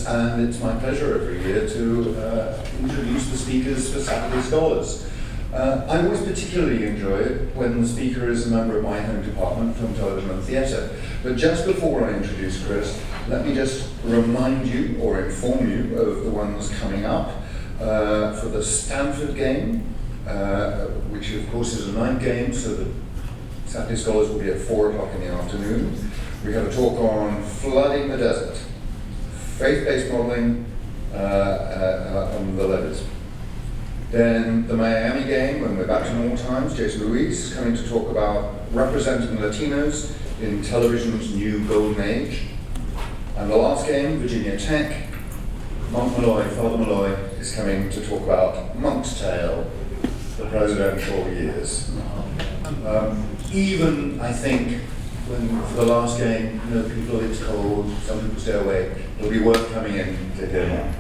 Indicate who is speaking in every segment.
Speaker 1: years, and it's my pleasure every year to introduce the speakers for Saturday Scholars. I always particularly enjoy it when the speaker is a member of my home department, Film, Television and Theatre. But just before I introduce Chris, let me just remind you or inform you of the ones coming up for the Stanford game, which of course is a night game, so the Saturday Scholars will be at 4 o'clock in the afternoon. We have a talk on flooding the desert, faith-based modeling on the levees. Then the Miami game, when we're back to normal times, Jason Luis is coming to talk about representing Latinos in television's new golden age. And the last game, Virginia Tech, Monk Malloy, Father Malloy, is coming to talk about Monk's Tale, the presidential years. Even, I think, when for the last game, you know, people, it's cold, some people stay away, it'll be worth coming in to hear more.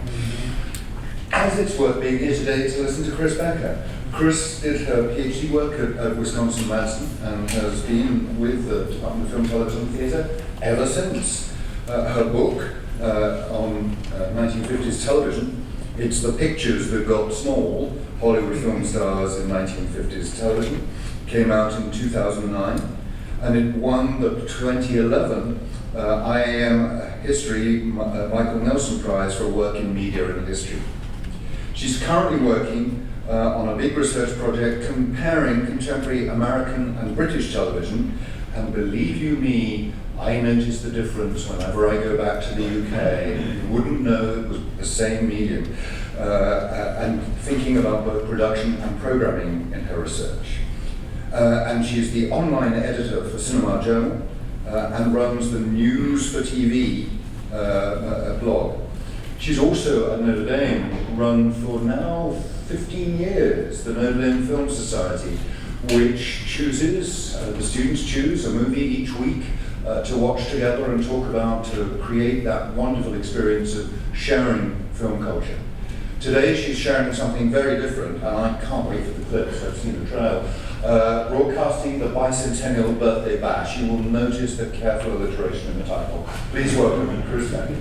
Speaker 1: As it's worth being here today to listen to Chris Becker. Chris did her PhD work at Wisconsin-Madison and has been with the Department of Film, Television and Theatre ever since. Her book on 1950s television, It's the Pictures That Got Small, Hollywood Film Stars in 1950s Television, came out in 2009, and it won the 2011 IAM History Michael Nelson Prize for work in media and history. She's currently working on a big research project comparing contemporary American and British television, and believe you me, I notice the difference whenever I go back to the UK. You wouldn't know it was the same medium, and thinking about both production and programming in her research. And she's the online editor for Cinema Journal and runs the News for TV blog. She's also at Notre Dame, run for now 15 years, the Notre Dame Film Society, which chooses, the students choose a movie each week to watch together and talk about, to create that wonderful experience of sharing film culture. Today she's sharing something very different, and I can't wait for the clips, I've seen the trail. Broadcasting the Bicentennial Birthday Bash. You will notice the careful alliteration in the title. Please welcome Chris Becker.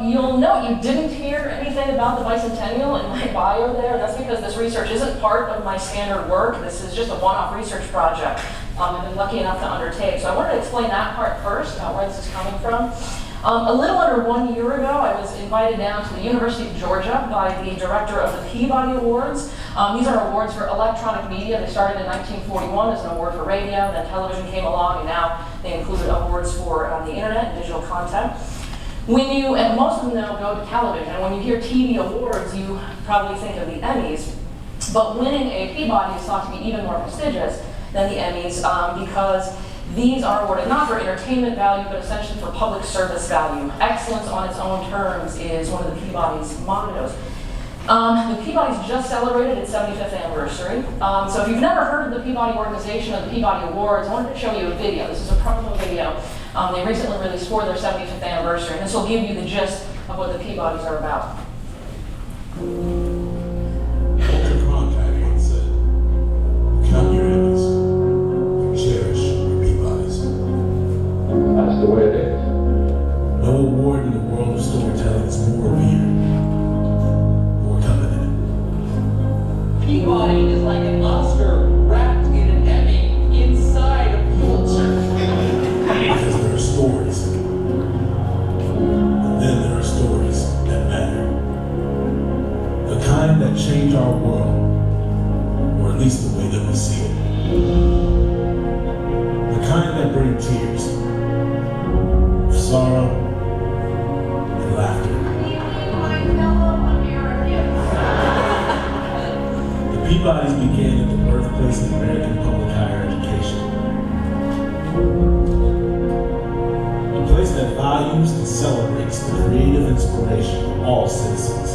Speaker 2: You'll note you didn't hear anything about the Bicentennial in my bio there. That's because this research isn't part of my standard work. This is just a one-off research project I've been lucky enough to undertake. So I wanted to explain that part first, about where this is coming from. A little under 1 year ago, I was invited down to the University of Georgia by the director of the Peabody Awards. These are awards for electronic media. They started in 1941 as an award for radio, then television came along, and now they included awards for the internet and digital content. When you, and most of them now go to television, and when you hear TV awards, you probably think of the Emmys. But winning a Peabody is thought to be even more prestigious than the Emmys because these are awarded not for entertainment value, but essentially for public service value. Excellence on its own terms is one of the Peabody's mottos. The Peabody's just celebrated its 75th anniversary. So if you've never heard of the Peabody organization or the Peabody Awards, I wanted to show you a video. This is a promo video they recently released for their 75th anniversary. And this will give you the gist of what the Peabodys are about.
Speaker 3: Walter Cronkite once said, "Count your Emmys, cherish your Peabodys."
Speaker 1: That's the way it is.
Speaker 3: No award in the world of storytelling is more revered, more coveted.
Speaker 4: Peabody is like an Oscar wrapped in an Emmy inside a Pulitzer.
Speaker 3: Because there are stories. And then there are stories that matter. The kind that change our world, or at least the way that we see it. The kind that bring tears, sorrow, and laughter. The Peabodys began at the birthplace of American public higher education. A place that values and celebrates the creative inspiration of all citizens.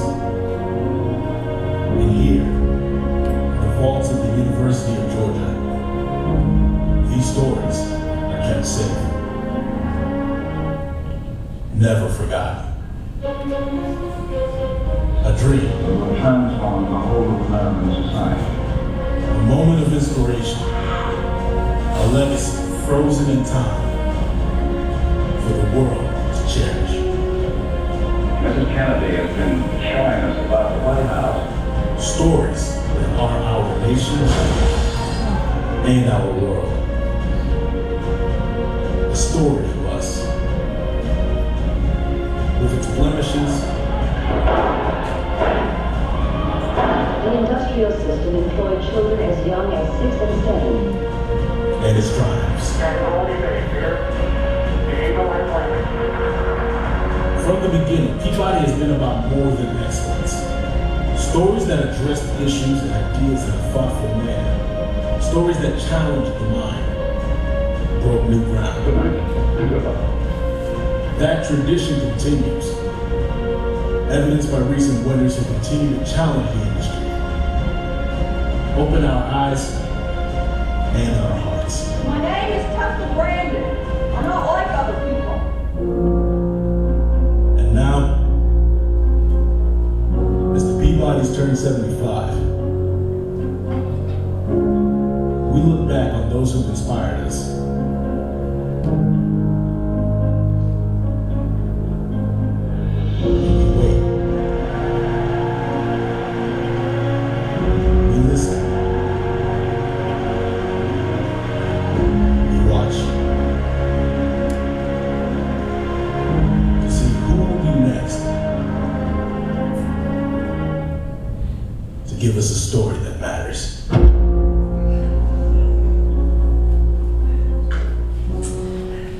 Speaker 3: And here, in the vaults of the University of Georgia, these stories are kept safe. Never forgotten. A dream.
Speaker 5: It will transform the whole of American society.
Speaker 3: A moment of inspiration. A legacy frozen in time for the world to cherish.
Speaker 5: Mrs. Kennedy has been showing us about the White House.
Speaker 3: Stories that are our nation and our world. A story of us. With its blemishes.
Speaker 6: The industrial system employed children as young as 6 and 7.
Speaker 3: And its triumphs. From the beginning, Peabody has been about more than excellence. Stories that address issues and ideas in a thoughtful manner. Stories that challenge the mind, broke new ground. That tradition continues, evidenced by recent winners who continue to challenge the industry. Open our eyes and our hearts.
Speaker 7: My name is Tessa Brandon. I'm not like other people.
Speaker 3: And now, as the Peabodys turn 75, we look back on those who've inspired us. And we wait. We listen. We watch. To see who will be next to give us a story that matters.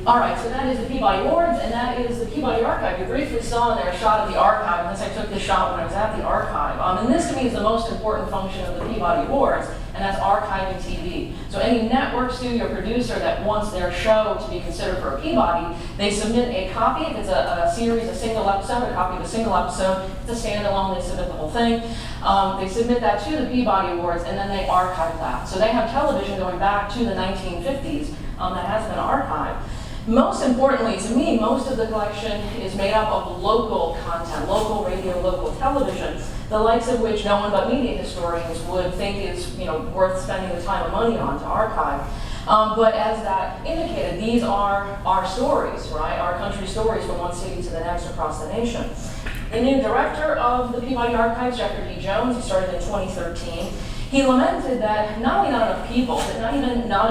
Speaker 2: All right, so that is the Peabody Awards, and that is the Peabody Archive. You briefly saw in there a shot of the archive, and this I took this shot when I was at the archive. And this to me is the most important function of the Peabody Awards, and that's archiving TV. So any network studio producer that wants their show to be considered for a Peabody, they submit a copy. If it's a series, a single episode, a copy of a single episode, it's a standalone, they submit the whole thing. They submit that to the Peabody Awards, and then they archive that. So they have television going back to the 1950s that has been archived. Most importantly, to me, most of the collection is made up of local content, local radio, local television, the likes of which no one but media historians would think is, worth spending the time and money on to archive. But as that indicated, these are our stories, right? Our country stories from one city to the next across the nation. The new director of the Peabody Archives, Jeffrey P. Jones, he started in 2013. He lamented that not only not enough people, but not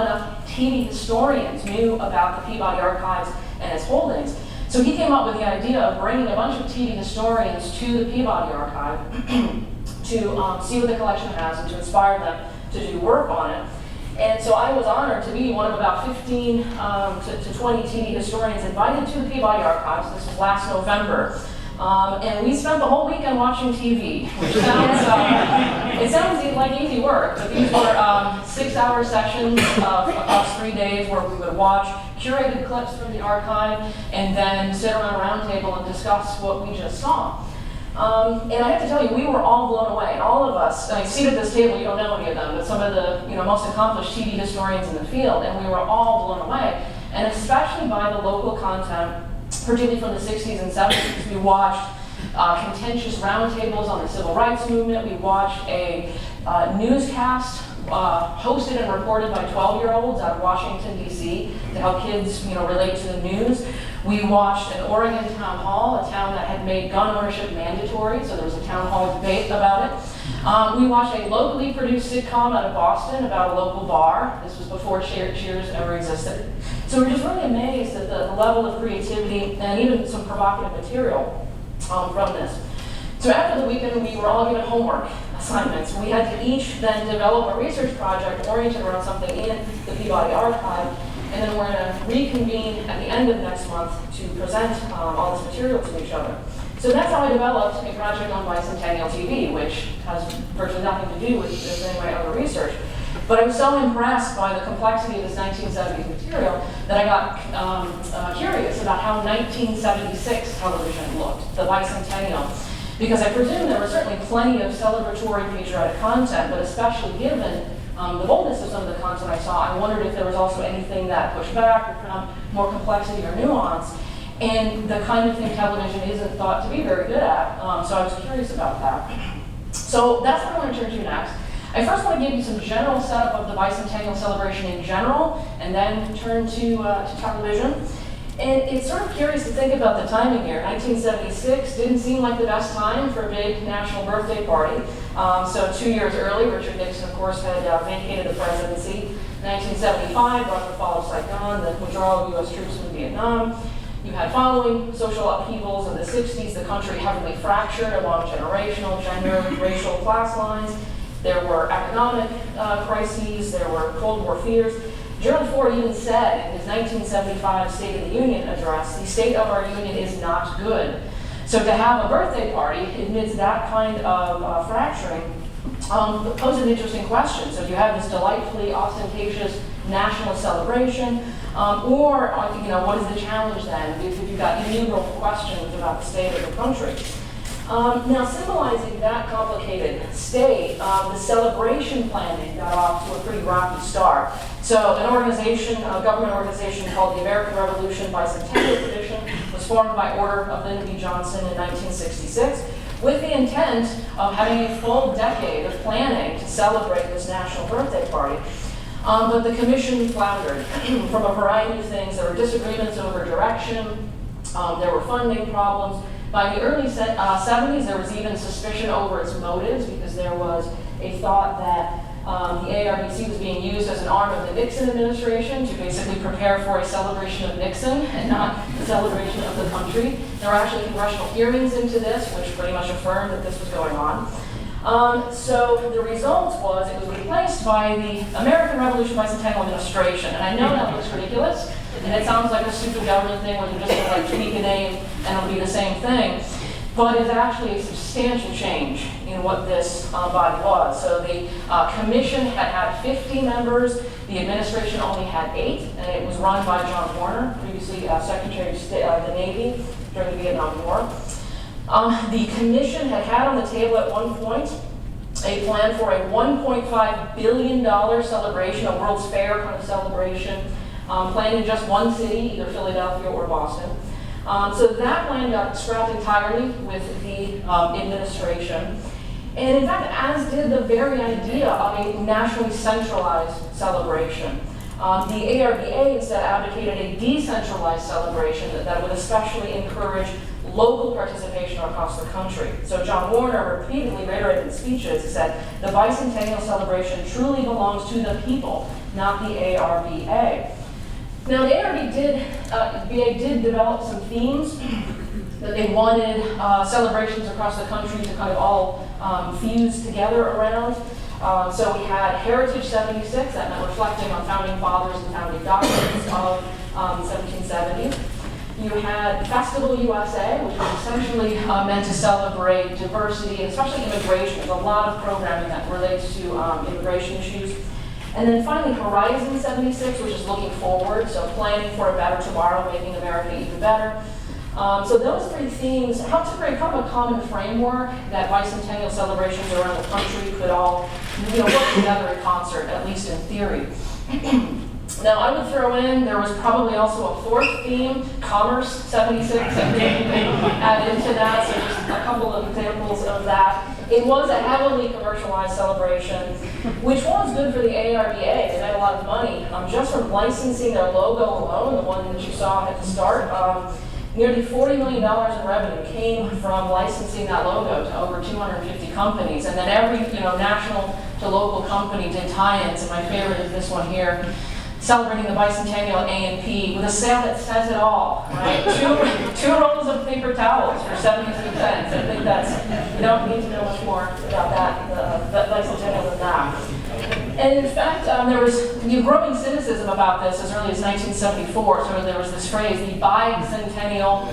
Speaker 2: enough TV historians knew about the Peabody Archives and its holdings. So he came up with the idea of bringing a bunch of TV historians to the Peabody Archive to see what the collection has and to inspire them to do work on it. And so I was honored to be one of about 15 to 20 TV historians invited to the Peabody Archives. This was last November. And we spent the whole weekend watching TV, which sounds, it sounds like easy work, but these were 6-hour sessions across 3 days where we would watch curated clips from the archive and then sit around a round table and discuss what we just saw. And I have to tell you, we were all blown away, and all of us, seated at this table, you don't know any of them, but some of the most accomplished TV historians in the field, and we were all blown away, and especially by the local content, particularly from the 60s and 70s. We watched contentious roundtables on the civil rights movement. We watched a newscast hosted and reported by 12-year-olds out of Washington, D.C. to help kids, relate to the news. We watched an Oregon town hall, a town that had made gun ownership mandatory, so there was a town hall debate about it. We watched a locally produced sitcom out of Boston about a local bar. This was before Cheers ever existed. So we're just really amazed at the level of creativity and even some provocative material from this. So after the weekend, we were all given homework assignments. We had to each then develop a research project oriented around something in the Peabody Archive, and then we're going to reconvene at the end of next month to present all this material to each other. So that's how I developed a project on Bicentennial TV, which has virtually nothing to do with any of my other research. But I was so impressed by the complexity of this 1970s material that I got curious about how 1976 television looked, the Bicentennial. Because I presume there was certainly plenty of celebratory featurette content, but especially given the boldness of some of the content I saw, I wondered if there was also anything that pushed back or found more complexity or nuance. and the kind of thing television isn't thought to be very good at. So I was curious about that. So that's what I want to turn to next. I first want to give you some general setup of the bicentennial celebration in general, and then turn to television. And it's sort of curious to think about the timing here. 1976 didn't seem like the best time for a big national birthday party. So 2 years early, Richard Nixon, of course, had vacated the presidency. 1975 brought the fall of Saigon, the withdrawal of U.S. troops from Vietnam. You had following social upheavals in the 60s, the country heavily fractured along generational, gender, racial, class lines. There were economic crises, there were Cold War fears. Gerald Ford even said in his 1975 State of the Union address, the state of our union is not good. So to have a birthday party amidst that kind of fracturing poses an interesting question. So you have this delightfully ostentatious national celebration, or what is the challenge then if you've got innumerable questions about the state of the country? Now, symbolizing that complicated state, the celebration planning got off to a pretty rocky start. So an organization, a government organization called the American Revolution Bicentennial Tradition was formed by order of Lyndon B. Johnson in 1966 with the intent of having a full decade of planning to celebrate this national birthday party. But the commission floundered from a variety of things. There were disagreements over direction, there were funding problems. By the early 70s, there was even suspicion over its motives because there was a thought that the ARBC was being used as an arm of the Nixon administration to basically prepare for a celebration of Nixon and not the celebration of the country. There were actually congressional hearings into this, which pretty much affirmed that this was going on. So the result was it was replaced by the American Revolution Bicentennial Administration. And I know that looks ridiculous, and it sounds like a stupid government thing where they're just going to tweak a name and it'll be the same thing. But it's actually a substantial change in what this body was. So the commission had 50 members, the administration only had 8, and it was run by John Warner, previously Secretary of the Navy during the Vietnam War. The commission had on the table at one point a plan for a $1.5 billion celebration, a World's Fair kind of celebration, planned in just one city, either Philadelphia or Boston. So that plan got scrapped entirely with the administration. And in fact, as did the very idea of a nationally centralized celebration. The ARBA instead advocated a decentralized celebration that would especially encourage local participation across the country. So John Warner repeatedly reiterated in speeches, he said, the bicentennial celebration truly belongs to the people, not the ARBA. Now the ARBA did develop some themes that they wanted celebrations across the country to kind of all fuse together around. So we had Heritage 76, that meant reflecting on founding fathers and founding documents of the 1770s. You had Festival USA, which was essentially meant to celebrate diversity, and especially immigration. There's a lot of programming that relates to immigration issues. And then finally, Horizon 76, which is looking forward, so planning for a better tomorrow, making America even better. So those 3 themes helped to create kind of a common framework that bicentennial celebrations around the country could all work together in concert, at least in theory. Now, I would throw in, there was probably also a 4th theme, Commerce 76, that they add into that, so just a couple of examples of that. It was a heavily commercialized celebration, which was good for the ARBA. They made a lot of money just from licensing their logo alone, the one that you saw at the start. Nearly $40 million in revenue came from licensing that logo to over 250 companies. And then every national to local company did tie-ins, and my favorite is this one here, celebrating the bicentennial A&P with a sale that says it all, right? two rolls of paper towels for 72 cents. I think that's, you don't need to know much more about that bicentennial than that. And in fact, there was growing cynicism about this as early as 1974. So there was this phrase, the bicentennial,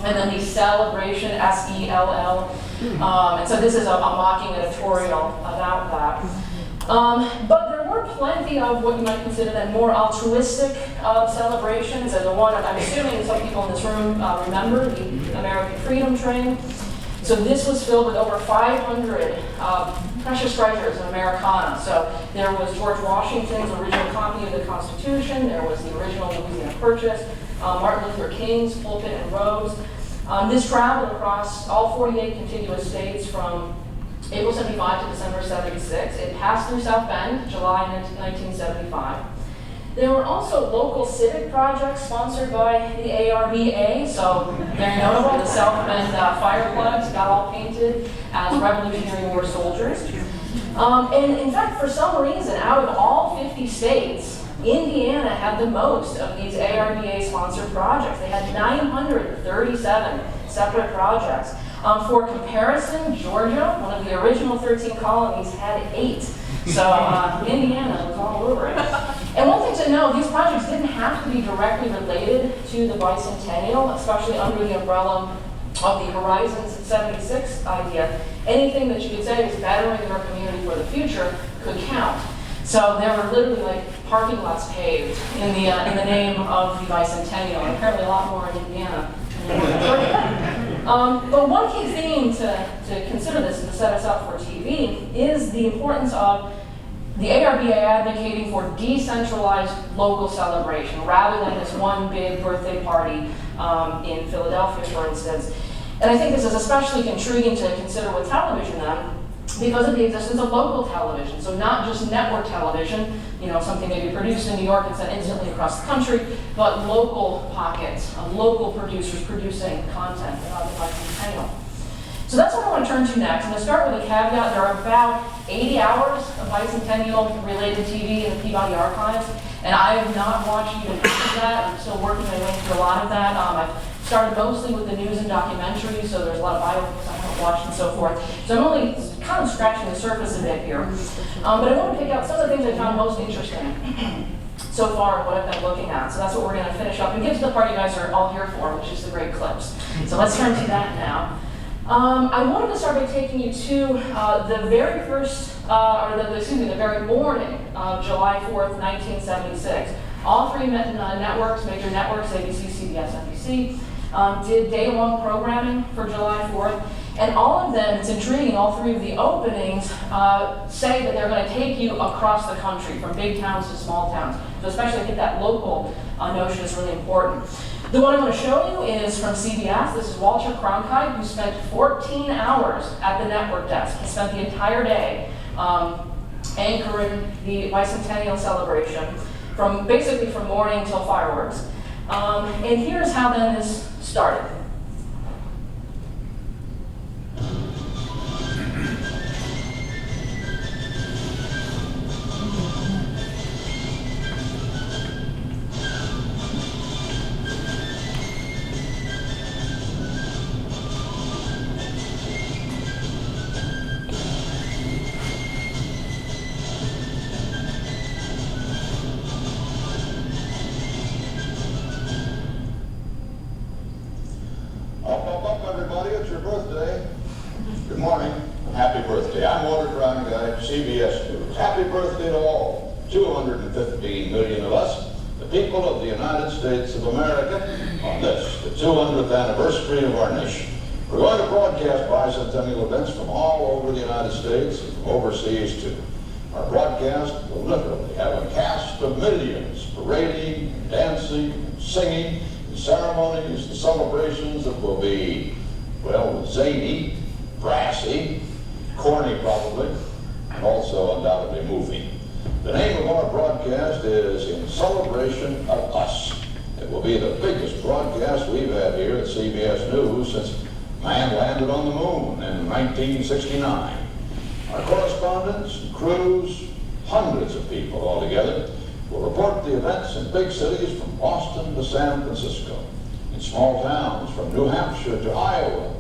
Speaker 2: and then the celebration, S-E-L-L. And so this is a mocking editorial about that. But there were plenty of what you might consider then more altruistic celebrations. And the one I'm assuming some people in this room remember, the American Freedom Train. So this was filled with over 500 precious treasures of Americana. So there was George Washington's original copy of the Constitution. There was the original Louisiana Purchase, Martin Luther King's pulpit and robes. This traveled across all 48 contiguous states from April 75 to December 76. It passed through South Bend, July 1975. There were also local civic projects sponsored by the ARBA, so very notable. The South Bend fire plugs got all painted as Revolutionary War soldiers. And in fact, for some reason, out of all 50 states, Indiana had the most of these ARBA-sponsored projects. They had 937 separate projects. For comparison, Georgia, one of the original 13 colonies, had 8. So Indiana was all over it. And one thing to know, these projects didn't have to be directly related to the Bicentennial, especially under the umbrella of the Horizons 76 idea. Anything that you could say was bettering our community for the future could count. So there were literally like parking lots paved in the name of the Bicentennial, and apparently a lot more in Indiana. But one key theme to consider this and to set us up for TV is the importance of the ARBA advocating for decentralized local celebration rather than this one big birthday party in Philadelphia, for instance. And I think this is especially intriguing to consider with television then, because of the existence of local television. So not just network television, something maybe produced in New York and sent instantly across the country, but local pockets of local producers producing content about the Bicentennial. So that's what I want to turn to next. I'm going to start with a caveat. There are about 80 hours of Bicentennial-related TV in the Peabody archives, and I have not watched even half of that. I'm still working my way through a lot of that. I've started mostly with the news and documentaries, so there's a lot of biopics I haven't watched and so forth. So I'm only kind of scratching the surface a bit here. But I want to pick out some of the things I found most interesting so far in what I've been looking at. So that's what we're going to finish up and get to the part you guys are all here for, which is the great clips. So let's turn to that now. I wanted to start by taking you to the very first, the very morning of July 4th, 1976. All three networks, major networks, ABC, CBS, NBC, did day-long programming for July 4th. And all of them, it's intriguing, all three of the openings say that they're going to take you across the country, from big towns to small towns. So especially I think that local notion is really important. The one I'm going to show you is from CBS. This is Walter Cronkite, who spent 14 hours at the network desk. He spent the entire day anchoring the Bicentennial celebration, basically from morning till fireworks. And here's how then this started.
Speaker 5: CBS News. Happy birthday to all, 215 million of us, the people of the United States of America, on this, the 200th anniversary of our nation. We're going to broadcast bicentennial events from all over the United States and from overseas too. Our broadcast will literally have a cast of millions parading, and dancing, and singing, and ceremonies and celebrations that will be, well, zany, brassy, corny probably, and also undoubtedly moving. The name of our broadcast is In Celebration of Us. It will be the biggest broadcast we've had here at CBS News since man landed on the moon in 1969. Our correspondents and crews, hundreds of people altogether, will report the events in big cities from Boston to San Francisco. In small towns from New Hampshire to Iowa,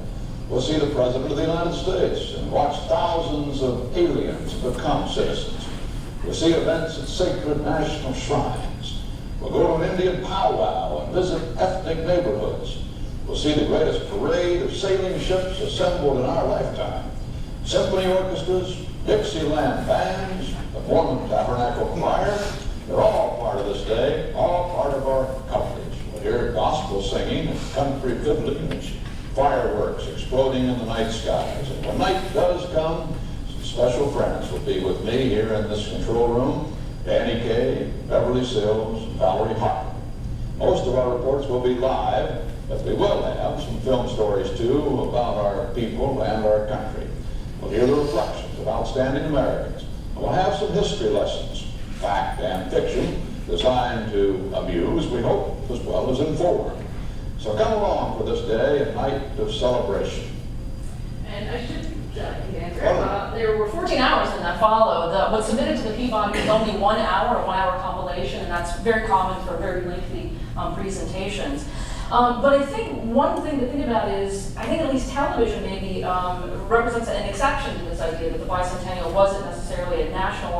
Speaker 5: we'll see the President of the United States and watch thousands of aliens become citizens. We'll see events at sacred national shrines. We'll go to an Indian powwow and visit ethnic neighborhoods. We'll see the greatest parade of sailing ships assembled in our lifetime. Symphony orchestras, Dixieland bands, the Mormon Tabernacle Choir, they're all part of this day, all part of our coverage. We'll hear gospel singing and country fiddling and fireworks exploding in the night skies. And when night does come, some special friends will be with me here in this control room, Danny Kaye, Beverly Sills, and Valerie Hartman. Most of our reports will be live, but we will have some film stories too about our people and our country. We'll hear the reflections of outstanding Americans. We'll have some history lessons, fact and fiction, designed to amuse, we hope, as well as inform. So come along for this day, a night of celebration.
Speaker 2: And I should answer. There were 14 hours in that followed. What's submitted to the Peabody is only 1 hour, a 1 hour compilation, and that's very common for very lengthy presentations. But I think one thing to think about is, I think at least television maybe represents an exception to this idea that the Bicentennial wasn't necessarily a national,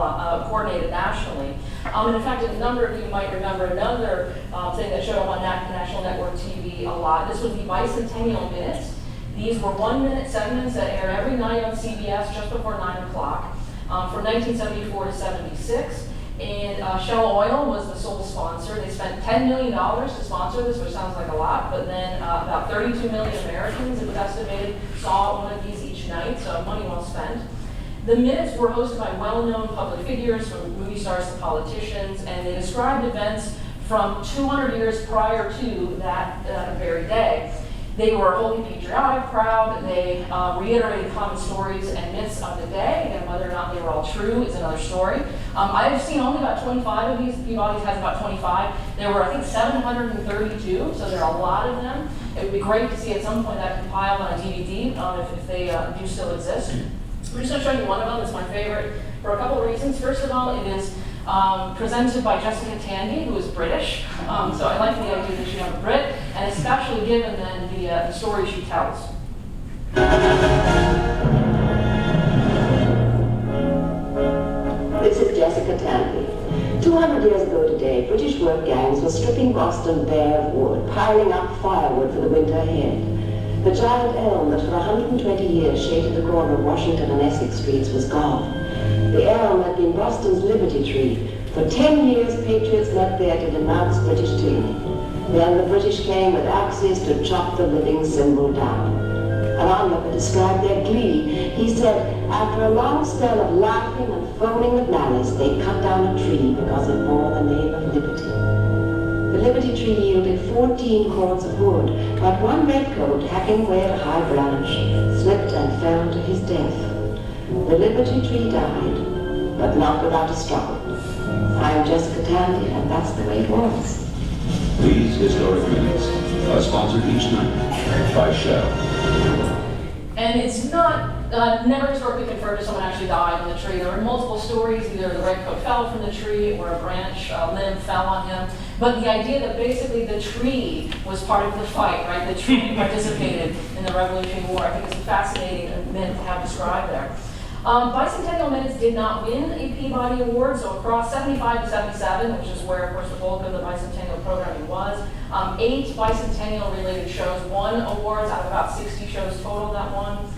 Speaker 2: coordinated nationally. And in fact, a number of you might remember another thing that showed up on National Network TV a lot. This was the Bicentennial Minutes. These were 1-minute segments that aired every night on CBS just before 9 o'clock from 1974 to 76. And Shell Oil was the sole sponsor. They spent $10 million to sponsor this, which sounds like a lot, but then about 32 million Americans, it was estimated, saw one of these each night, so money well spent. The minutes were hosted by well-known public figures, from movie stars to politicians, and they described events from 200 years prior to that very day. They were wholly patriotic, proud. They reiterated common stories and myths of the day, and whether or not they were all true is another story. I've seen only about 25 of these. Peabody's has about 25. There were, I think, 732, so there are a lot of them. It would be great to see at some point that compiled on a DVD if they do still exist. I'm just going to show you one of them. It's my favorite for a couple of reasons. First of all, it is presented by Jessica Tandy, who is British. So I like the idea that you have a Brit, and especially given then the story she tells.
Speaker 6: This is Jessica Tandy. 200 years ago today, British work gangs were stripping Boston bare of wood, piling up firewood for the winter ahead. The giant elm that for 120 years shaded the corner of Washington and Essex streets was gone. The elm had been Boston's liberty tree. For 10 years, patriots met there to denounce British tyranny. Then the British came with axes to chop the living symbol down. An onlooker described their glee. He said, after a long spell of laughing and foaming with malice, they cut down a tree because it bore the name of liberty. The liberty tree yielded 14 cords of wood, but one redcoat, hacking away at a high branch, slipped and fell to his death. The liberty tree died, but not without a struggle. I'm Jessica Tandy, and that's the way it was.
Speaker 8: These historic minutes are sponsored each night by Shell.
Speaker 2: And it's not never historically confirmed if someone actually died on the tree. There were multiple stories, either the redcoat fell from the tree or a branch limb fell on him. But the idea that basically the tree was part of the fight, right? The tree participated in the Revolutionary War, I think it's a fascinating myth to have described there. Bicentennial Minutes did not win a Peabody Award, so across 75 to 77, which is where, of course, the bulk of the Bicentennial programming was, 8 Bicentennial-related shows won awards out of about 60 shows total that won.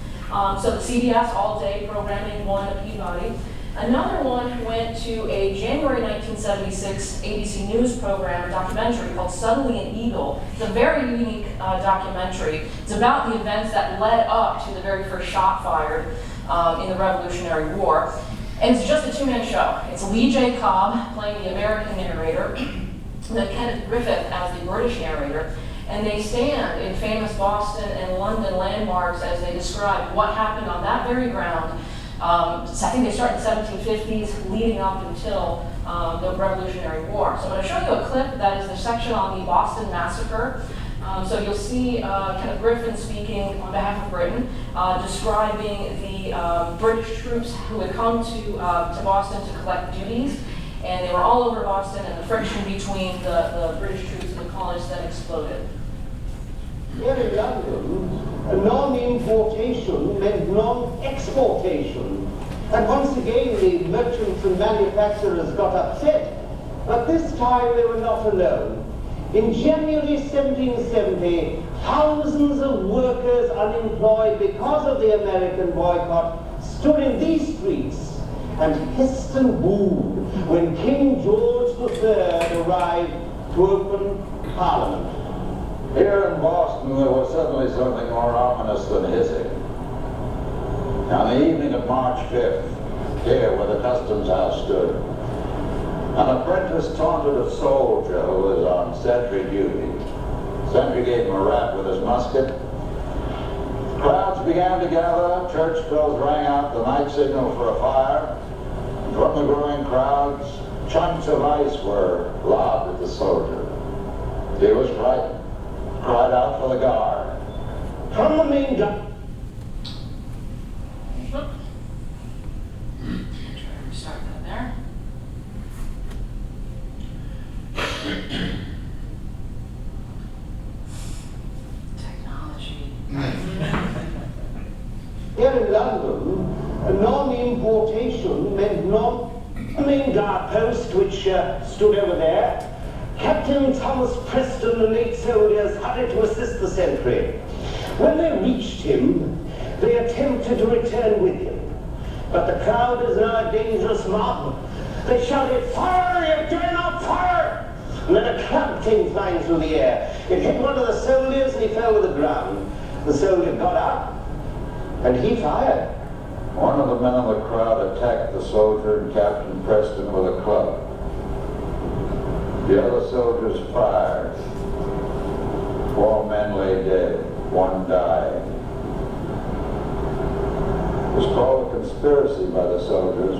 Speaker 2: So the CBS all-day programming won a Peabody. Another one went to a January 1976 ABC News program, a documentary called Suddenly an Eagle. It's a very unique documentary. It's about the events that led up to the very first shot fired in the Revolutionary War. And it's just a two-man show. It's Lee J. Cobb playing the American narrator, and then Kenneth Griffith as the British narrator. And they stand in famous Boston and London landmarks as they describe what happened on that very ground. So I think they start in the 1750s, leading up until the Revolutionary War. So I'm going to show you a clip that is the section on the Boston Massacre. So you'll see Kenneth Griffin speaking on behalf of Britain, describing the British troops who had come to Boston to collect duties, and they were all over Boston, and the friction between the British troops and the colonists then exploded.
Speaker 9: Here in London, non-importation meant non-exportation. And once again, the merchants and manufacturers got upset. But this time they were not alone. In January 1770, thousands of workers unemployed because of the American boycott stood in these streets and hissed and booed when King George III arrived to open Parliament.
Speaker 5: Here in Boston, there was certainly something more ominous than hissing. On the evening of March 5th, here where the Customs House stood, An apprentice taunted a soldier who was on sentry duty. Sentry gave him a rap with his musket. Crowds began to gather, church bells rang out the night signal for a fire. From the growing crowds, chunks of ice were lobbed at the soldier. He was frightened, cried out for the guard.
Speaker 9: From the main gun.
Speaker 2: Restart that there. Technology.
Speaker 9: Here in London, non-importation meant the main guard post, which stood over there. Captain Thomas Preston and 8 soldiers hurried to assist the sentry. When they reached him, they attempted to return with him. But the crowd is now a dangerous mob. They shouted, "Fire! You dare not fire!" And then a club came flying through the air. It hit one of the soldiers and he fell to the ground. The soldier got up and he fired.
Speaker 5: One of the men in the crowd attacked the soldier and Captain Preston with a club. The other soldiers fired. 4 men lay dead. 1 died. It was called a conspiracy by the soldiers,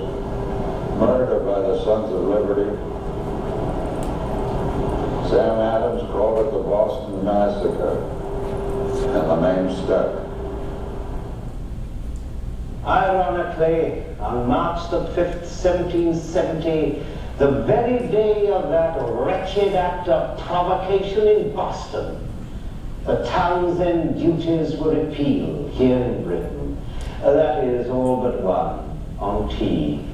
Speaker 5: murder by the Sons of Liberty. Sam Adams called it the Boston Massacre, and the name stuck.
Speaker 9: Ironically, on March the 5th, 1770, the very day of that wretched act of provocation in Boston, the Townsend duties were repealed here in Britain. That is all but one on tea.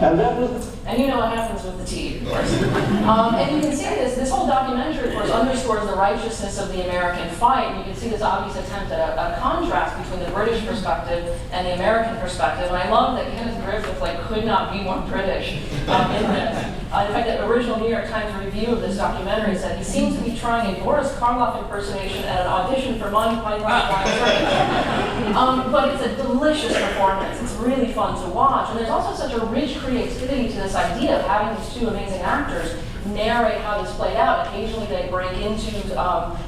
Speaker 9: And that was...
Speaker 2: And you know what happens with the tea, of course. And you can see this whole documentary, of course, underscores the righteousness of the American fight. You can see this obvious attempt at a contrast between the British perspective and the American perspective. And I love that Kenneth Griffith could not be more British in this. In fact, the original New York Times review of this documentary said he seems to be trying a Boris Karloff impersonation at an audition for Monty Python's Flying Circus. But it's a delicious performance. It's really fun to watch. And there's also such a rich creativity to this idea of having these 2 amazing actors narrate how this played out. Occasionally they break into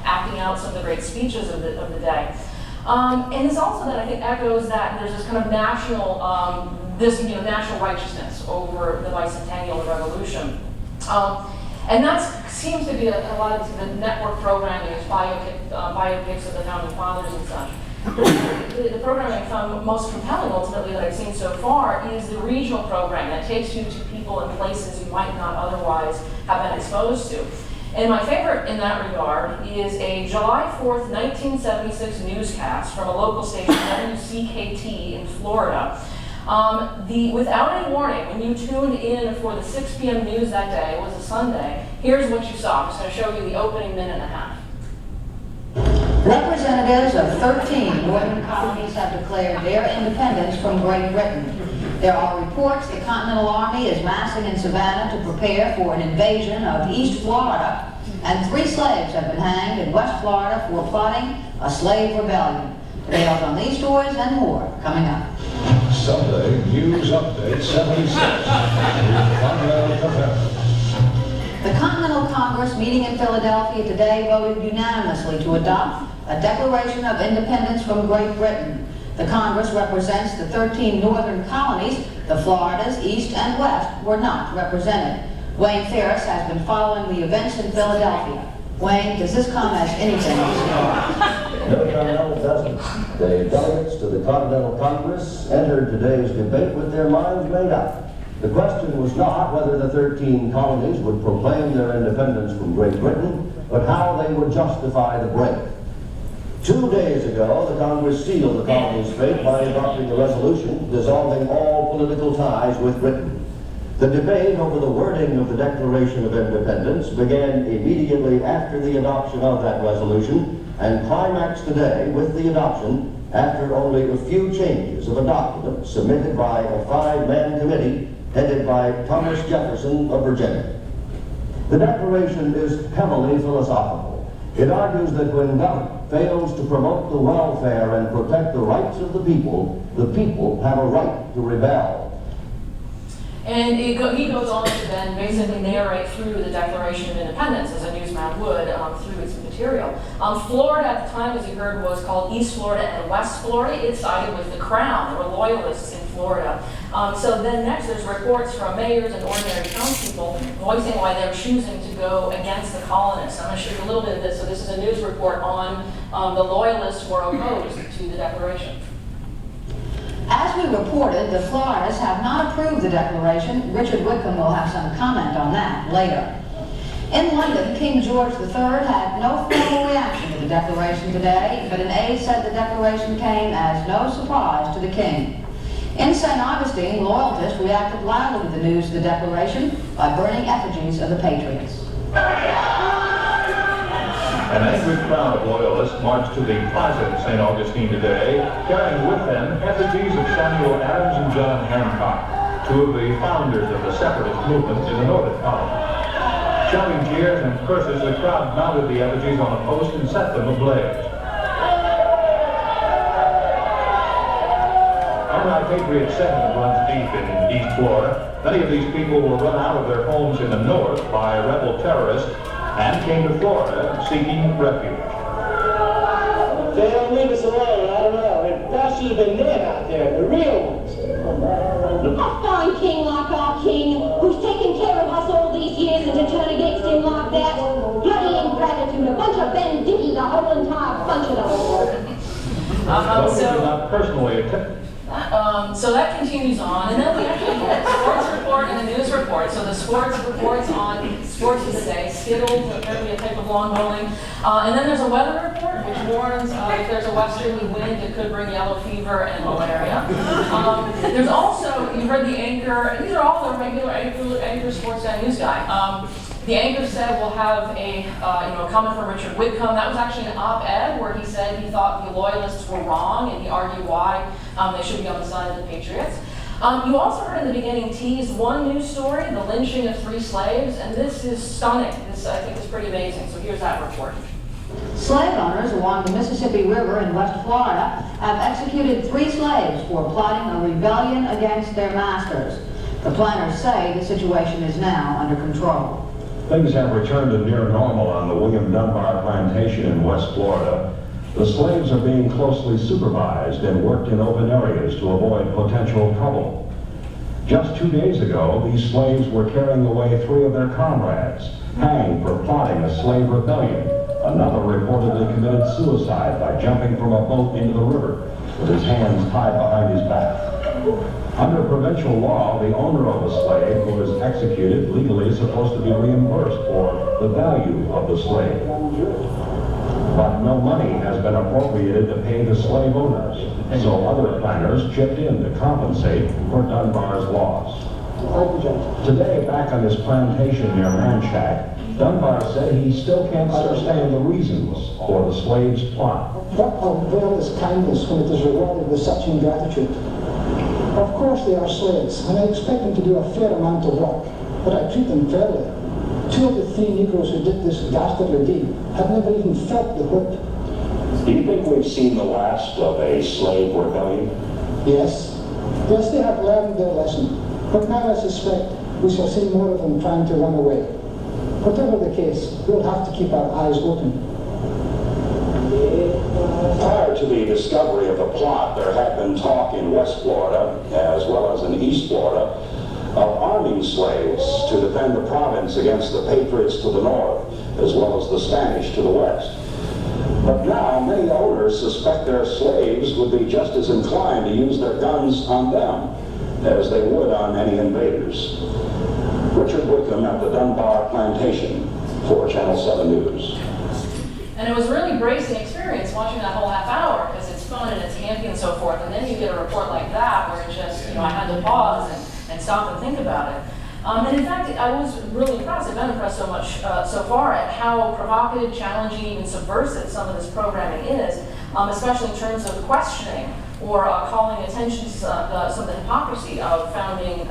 Speaker 2: acting out some of the great speeches of the day. And it's also that I think echoes that there's this kind of national national righteousness over the Bicentennial Revolution. And that seems to be a lot of the network programming, biopics of the Founding Fathers and such. The programming I found most compelling, ultimately, that I've seen so far is the regional program that takes you to people and places you might not otherwise have been exposed to. And my favorite in that regard is a July 4th, 1976 newscast from a local station, WCKT in Florida. Without any warning, when you tuned in for the 6 p.m. news that day, it was a Sunday, here's what you saw. I'm just going to show you the opening minute and a half.
Speaker 10: Representatives of 13 northern colonies have declared their independence from Great Britain. There are reports the Continental Army is massing in Savannah to prepare for an invasion of East Florida, and 3 slaves have been hanged in West Florida for plotting a slave rebellion. Details on these stories and more coming up.
Speaker 8: Sunday News Update 76.
Speaker 10: The Continental Congress meeting in Philadelphia today voted unanimously to adopt a Declaration of Independence from Great Britain. The Congress represents the 13 northern colonies. The Floridas, East and West, were not represented. Wayne Ferris has been following the events in Philadelphia. Wayne, does this come as anything to you?
Speaker 11: No, Carmel, it doesn't. The delegates to the Continental Congress entered today's debate with their minds made up. The question was not whether the 13 colonies would proclaim their independence from Great Britain, but how they would justify the break. 2 days ago, the Congress sealed the colonies' fate by adopting a resolution dissolving all political ties with Britain. The debate over the wording of the Declaration of Independence began immediately after the adoption of that resolution and climaxed today with the adoption after only a few changes of a document submitted by a 5-man committee headed by Thomas Jefferson of Virginia. The Declaration is heavily philosophical. It argues that when government fails to promote the welfare and protect the rights of the people have a right to rebel.
Speaker 2: And he goes on to then basically narrate through the Declaration of Independence, as a newsman would, through its material. Florida at the time, as you heard, was called East Florida and West Florida. It sided with the Crown. There were loyalists in Florida. So then next, there's reports from mayors and ordinary townspeople voicing why they're choosing to go against the colonists. I'm going to show you a little bit of this. So this is a news report on the loyalists who are opposed to the Declaration.
Speaker 10: As we reported, the Floridas have not approved the Declaration. Richard Whitcomb will have some comment on that later. In London, King George III had no formal reaction to the Declaration today, but an aide said the Declaration came as no surprise to the King. In St. Augustine, loyalists reacted loudly to the news of the Declaration by burning effigies of the Patriots.
Speaker 12: An angry crowd of loyalists marched to the plaza in St. Augustine today, carrying with them effigies of Samuel Adams and John Hancock, two of the founders of the separatist movement in the northern colony. Shouting jeers and curses, the crowd mounted the effigies on a post and set them ablaze. Anti-patriot sentiment runs deep in East Florida. Many of these people were run out of their homes in the north by rebel terrorists and came to Florida seeking refuge.
Speaker 9: They don't leave us alone, I don't know. That should have been them out there, the real ones.
Speaker 13: A fine king like our king, who's taken care of us all these years, and to turn against him like that, bloody ingratitude, a bunch of banditti, the whole entire bunch of them.
Speaker 12: Not personally
Speaker 2: So that continues on, and then we actually get a sports report and a news report. So the sports reports on sports of the day, Skittles, apparently a type of lawn bowling. And then there's a weather report, which warns if there's a westerly wind, it could bring yellow fever and malaria. There's also, you heard the anchor, these are all the regular anchor sports news guy. The anchor said we'll have a comment from Richard Whitcomb. That was actually an op-ed where he said he thought the loyalists were wrong, and he argued why they should be on the side of the Patriots. You also heard in the beginning teased one news story, the lynching of 3 slaves, and this is stunning. This, I think, is pretty amazing. So here's that report.
Speaker 10: Slave owners along the Mississippi River in West Florida have executed 3 slaves for plotting a rebellion against their masters. The planners say the situation is now under control.
Speaker 14: Things have returned to near normal on the William Dunbar plantation in West Florida. The slaves are being closely supervised and worked in open areas to avoid potential trouble. Just 2 days ago, these slaves were carrying away 3 of their comrades, hanged for plotting a slave rebellion. Another reportedly committed suicide by jumping from a boat into the river with his hands tied behind his back. Under provincial law, the owner of a slave who is executed legally is supposed to be reimbursed for the value of the slave. But no money has been appropriated to pay the slave owners, so other planners chipped in to compensate for Dunbar's loss. Today, back on his plantation near Manchac, Dunbar said he still can't understand the reasons for the slaves' plot.
Speaker 15: What avail is kindness when it is rewarded with such ingratitude? Of course they are slaves, and I expect them to do a fair amount of work, but I treat them fairly. 2 of the 3 Negroes who did this dastardly deed had never even felt the whip.
Speaker 8: Do you think we've seen the last of a slave rebellion?
Speaker 15: Yes. Yes, they have learned their lesson. But now I suspect we shall see more of them trying to run away. Whatever the case, we'll have to keep our eyes open.
Speaker 8: Prior to the discovery of the plot, there had been talk in West Florida, as well as in East Florida, of arming slaves to defend the province against the Patriots to the north, as well as the Spanish to the west. But now, many owners suspect their slaves would be just as inclined to use their guns on them as they would on any invaders. Richard Whitcomb at the Dunbar Plantation for Channel 7 News.
Speaker 2: And it was a really bracing experience watching that whole half hour, because it's fun and it's campy and so forth, and then you get a report like that where it just, I had to pause and stop and think about it. And in fact, I was really impressed. I've been impressed so much so far at how provocative, challenging, even subversive some of this programming is, especially in terms of questioning or calling attention to some of the hypocrisy of founding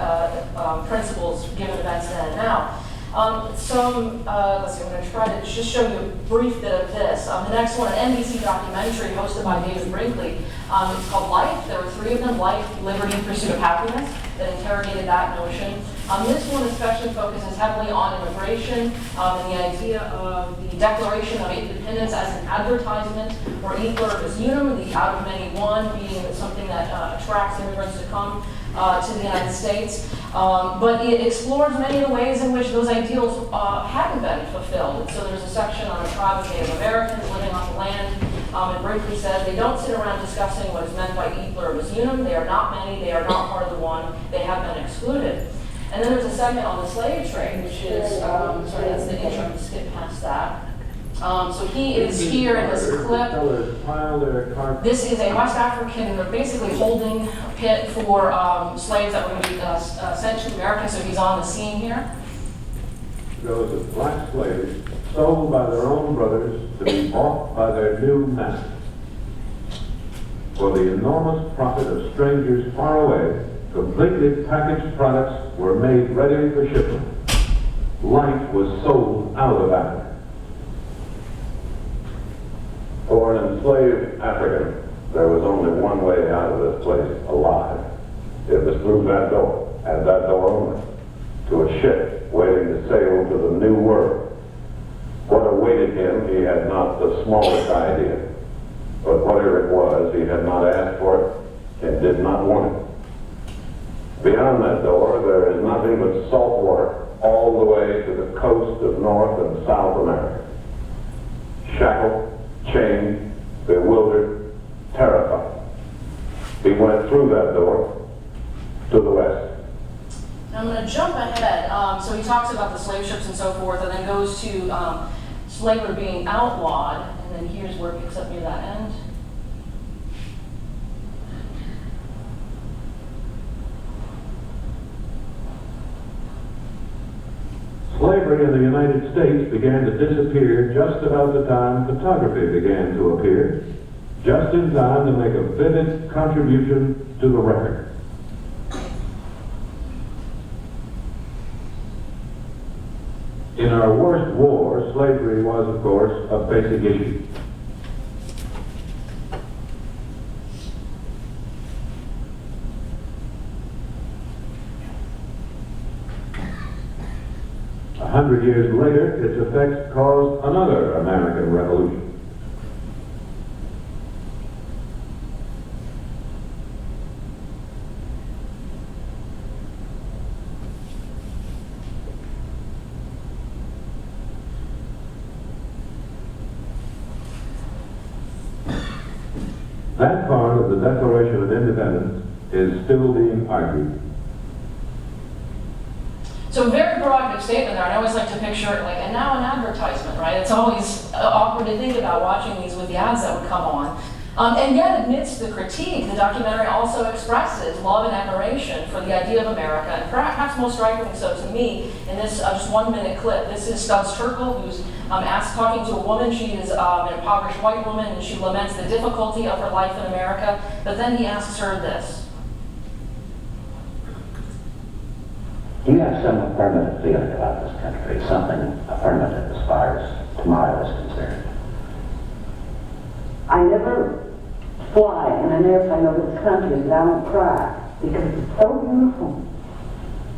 Speaker 2: principles given events then and now. Let's see, I'm going to try to just show you a brief bit of this. The next one, an NBC documentary hosted by David Brinkley. It's called Life. There were 3 of them, Life, Liberty, Pursuit of Happiness, that interrogated that notion. This one especially focuses heavily on immigration and the idea of the Declaration of Independence as an advertisement, or e pluribus unum, the out of many one, being something that attracts immigrants to come to the United States. But it explores many of the ways in which those ideals hadn't been fulfilled. And so there's a section on a tribe of Native Americans living on the land. And Brinkley says they don't sit around discussing what is meant by e pluribus unum. They are not many. They are not part of the one. They have been excluded. And then there's a segment on the slave trade, which is, sorry, that's the intro, skip past that. So he is here in this clip. This is a West African, they're basically holding a pit for slaves that were going to be sent to America, so he's on the scene here.
Speaker 16: Those of black slaves sold by their own brothers to be bought by their new masters. For the enormous profit of strangers far away, completely packaged products were made ready for shipment. Life was sold out of Africa.
Speaker 17: For an enslaved African, there was only one way out of this place alive. It was through that door, and that door only, to a ship waiting to sail to the New World. What awaited him, he had not the smallest idea. But whatever it was, he had not asked for it and did not want it. Beyond that door, there is nothing but salt water all the way to the coast of North and South America. Shackled, chained, bewildered, terrified. He went through that door to the west.
Speaker 2: Now I'm going to jump ahead. So he talks about the slave ships and so forth, and then goes to slavery being outlawed, and then here's where it picks up near that end.
Speaker 16: Slavery in the United States began to disappear just about the time photography began to appear, just in time to make a vivid contribution to the record. In our worst war, slavery was, of course, a basic issue. A 100 years later, its effects caused another American Revolution. That part of the Declaration of Independence is still being argued.
Speaker 2: So a very provocative statement there, and I always like to picture it like, and now an advertisement, right? It's always awkward to think about watching these with the ads that would come on. And yet, amidst the critique, the documentary also expresses love and admiration for the idea of America, and perhaps most strikingly so to me in this just 1 minute clip. This is Stubbs Terkel, who's talking to a woman. She is an impoverished white woman, and she laments the difficulty of her life in America. But then he asks her this.
Speaker 18: Do you have some affirmative feeling about this country, something affirmative as far as tomorrow is concerned?
Speaker 6: I never fly in an airplane over this country and I don't cry because it's so beautiful.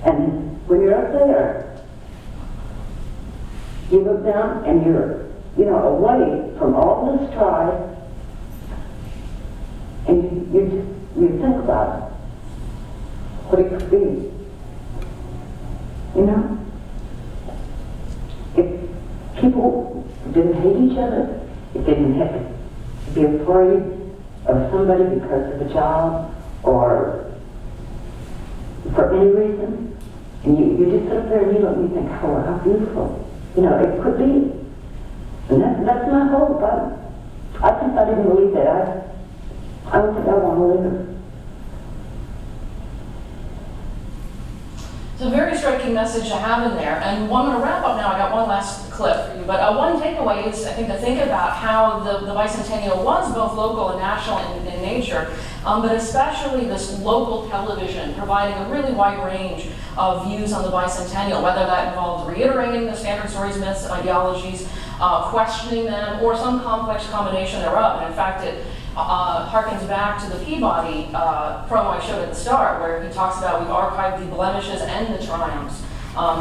Speaker 6: And when you're up there, you look down and you're, away from all this strife, and you think about what it could be. If people didn't hate each other, if they didn't have to be afraid of somebody because of a job or for any reason, and you just sit up there and you look and you think, oh, how beautiful. It could be. And that's my hope. I think I didn't believe that. I don't think I want to live it.
Speaker 2: It's a very striking message to have in there. And I'm going to wrap up now. I got one last clip for you. But one takeaway is, I think, to think about how the Bicentennial was both local and national in nature, but especially this local television providing a really wide range of views on the Bicentennial, whether that involved reiterating the standard stories, myths, ideologies, questioning them, or some complex combination thereof. And in fact, it harkens back to the Peabody promo I showed at the start, where he talks about we've archived the blemishes and the triumphs.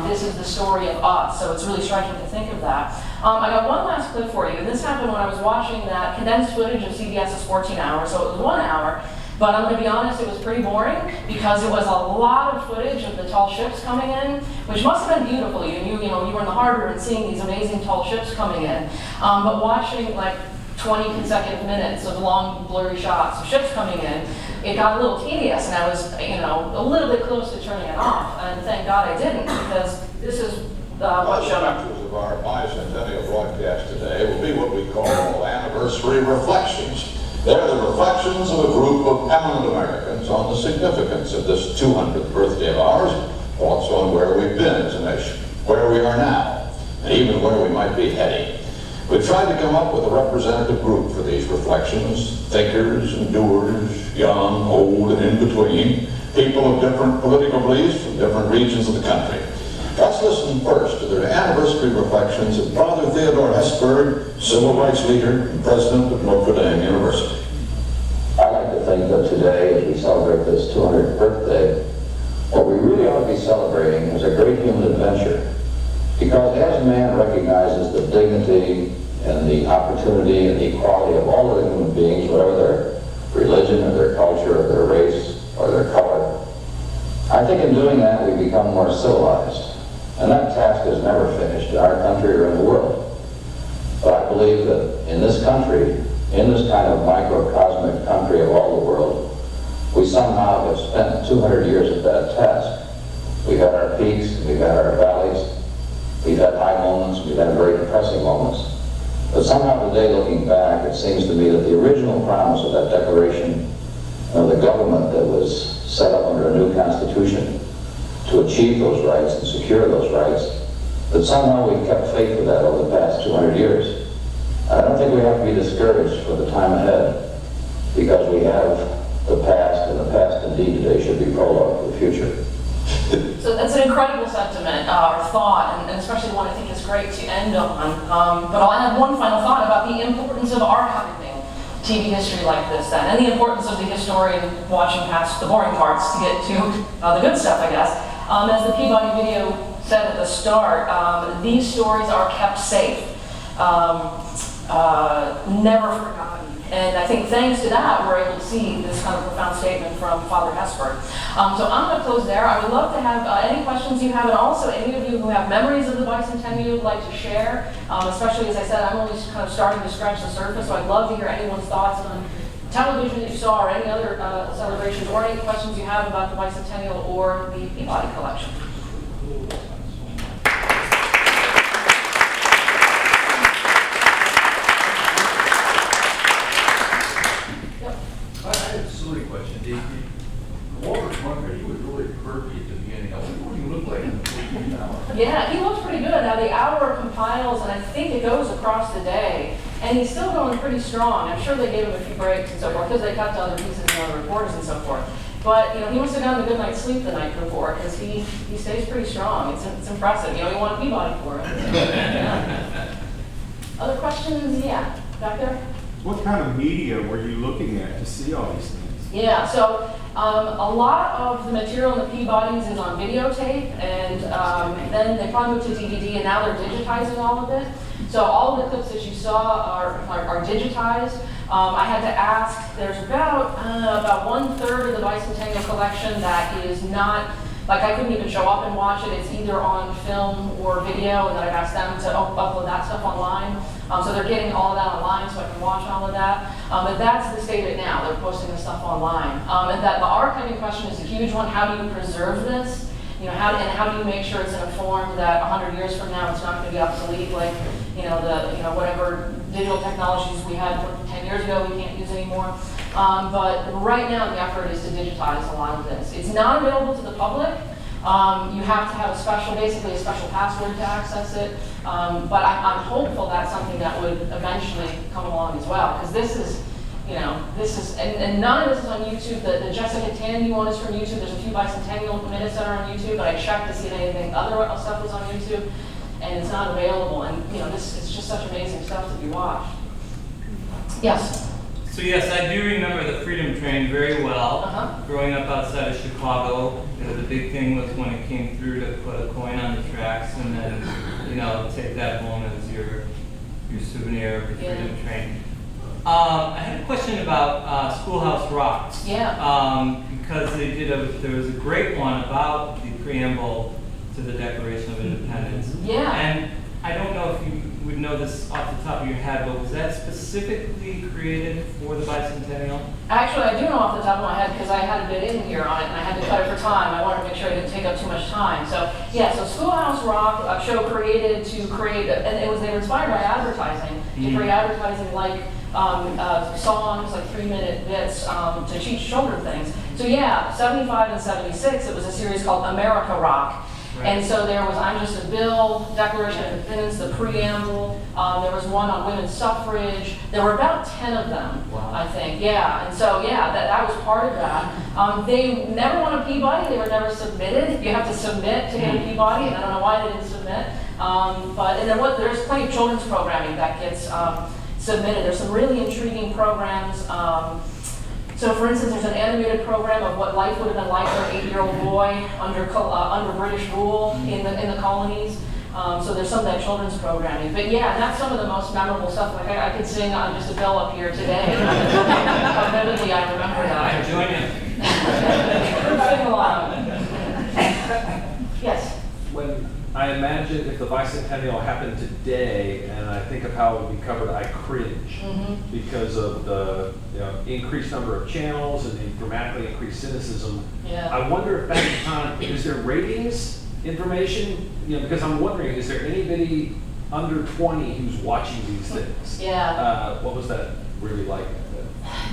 Speaker 2: This is the story of us, so it's really striking to think of that. I got one last clip for you, and this happened when I was watching that condensed footage of CBS's 14 Hours, so it was 1 hour, but I'm going to be honest, it was pretty boring, because it was a lot of footage of the tall ships coming in, which must have been beautiful. You were in the harbor and seeing these amazing tall ships coming in, but watching like 20 consecutive minutes of long, blurry shots of ships coming in, it got a little tedious, and I was, a little bit close to turning it off. And thank God I didn't, because this is what showed up.
Speaker 5: The of our bicentennial broadcast today will be what we call anniversary reflections. They're the reflections of a group of eminent Americans on the significance of this 200th birthday of ours, thoughts on where we've been as a nation, where we are now, and even where we might be heading. We've tried to come up with a representative group for these reflections, thinkers and doers, young, old, and in between, people of different political beliefs from different regions of the country. Let's listen first to their anniversary reflections of Father Theodore Hesburgh, civil rights leader and president of Notre Dame University.
Speaker 18: I like to think that today, as we celebrate this 200th birthday, what we really ought to be celebrating is a great human adventure. Because as man recognizes the dignity and the opportunity and the equality of all other human beings, whatever their religion or their culture or their race or their color, I think in doing that we become more civilized. And that task is never finished in our country or in the world. But I believe that in this country, in this kind of microcosmic country of all the world, we somehow have spent 200 years at that task. We've had our peaks, we've had our valleys, we've had high moments, we've had very depressing moments. But somehow today, looking back, it seems to me that the original promise of that declaration of the government that was set up under a new constitution to achieve those rights and secure those rights, that somehow we've kept faith with that over the past 200 years. I don't think we have to be discouraged for the time ahead, because we have the past, and the past indeed today should be prologue for the future.
Speaker 2: So that's an incredible sentiment or thought, and especially one I think is great to end on. But I'll add one final thought about the importance of archiving TV history like this then, and the importance of the historian watching past the boring parts to get to the good stuff, I guess. As the Peabody video said at the start, these stories are kept safe, never forgotten. And I think thanks to that, we're able to see this kind of profound statement from Father Hesburgh. So I'm going to close there. I would love to have any questions you have, and also any of you who have memories of the Bicentennial you'd like to share. Especially, as I said, I'm only kind of starting to scratch the surface, so I'd love to hear anyone's thoughts on television that you saw, or any other celebrations, or any questions you have about the Bicentennial or the Peabody Collection. Yeah, he looks pretty good. Now the hour compiles, and I think it goes across the day, and he's still going pretty strong. I'm sure they gave him a few breaks and so forth, because they cut to other pieces and other reporters and so forth. But he must have gotten a good night's sleep the night before, because he stays pretty strong. It's impressive. He won a Peabody for it. Yeah. Other questions? Yeah, back there.
Speaker 19: What kind of media were you looking at to see all these things?
Speaker 2: Yeah, so a lot of the material in the Peabodys is on videotape, and then they probably moved to DVD, and now they're digitizing all of it. So all of the clips that you saw are digitized. I had to ask, there's about 1/3 of the Bicentennial collection that is not, like I couldn't even show up and watch it. It's either on film or video, and then I've asked them to upload that stuff online. So they're getting all of that online so I can watch all of that. But that's the state of it now. They're posting this stuff online. And that the archiving question is a huge one. How do you preserve this? How do you make sure it's in a form that 100 years from now it's not going to be obsolete, like whatever digital technologies we had 10 years ago we can't use anymore. But right now the effort is to digitize a lot of this. It's not available to the public, You have to have basically a special password to access it. But I'm hopeful that's something that would eventually come along as well, because this is, and none of this is on YouTube. The Jessica Tandy one is from YouTube. There's a few Bicentennial minutes that are on YouTube, but I checked to see if anything other stuff was on YouTube, and it's not available. And this is just such amazing stuff to be watched. Yes.
Speaker 20: So yes, I do remember the Freedom Train very well. Growing up outside of Chicago, the big thing was when it came through to put a coin on the tracks and then, take that home as your souvenir of the Freedom Train. I had a question about Schoolhouse Rocks.
Speaker 2: Yeah.
Speaker 20: Because there was a great one about the preamble to the Declaration of Independence.
Speaker 2: Yeah.
Speaker 20: And I don't know if you would know this off the top of your head, but was that specifically created for the Bicentennial?
Speaker 2: Actually, I do know off the top of my head because I had a bit in here on it and I had to cut it for time. I wanted to make sure I didn't take up too much time. So yeah, so Schoolhouse Rock, a show created to create, and they were inspired by advertising, to create advertising like songs, like 3-minute bits to teach children things. So yeah, 75 and 76, it was a series called America Rock. And so there was I'm Just a Bill, Declaration of Independence, the preamble. There was one on women's suffrage. There were about 10 of them, I think. Yeah, and so yeah, that was part of that. They never won a Peabody. They were never submitted. You have to submit to get a Peabody, and I don't know why they didn't submit. There's plenty of children's programming that gets submitted. There's some really intriguing programs. So for instance, there's an animated program of what life would have been like for an 8-year-old boy under British rule in the colonies. So there's some of that children's programming. But yeah, that's some of the most memorable stuff. Like I could sing I'm Just a Bill up here today. How vividly I remember that.
Speaker 20: I join you.
Speaker 2: Sing along. Yes?
Speaker 21: When I imagine if the Bicentennial happened today, and I think of how it would be covered, I cringe because of the increased number of channels and the dramatically increased cynicism.
Speaker 2: Yeah.
Speaker 21: I wonder if back in time, is there ratings information? Because I'm wondering, is there anybody under 20 who's watching these things?
Speaker 2: Yeah.
Speaker 21: What was that really like?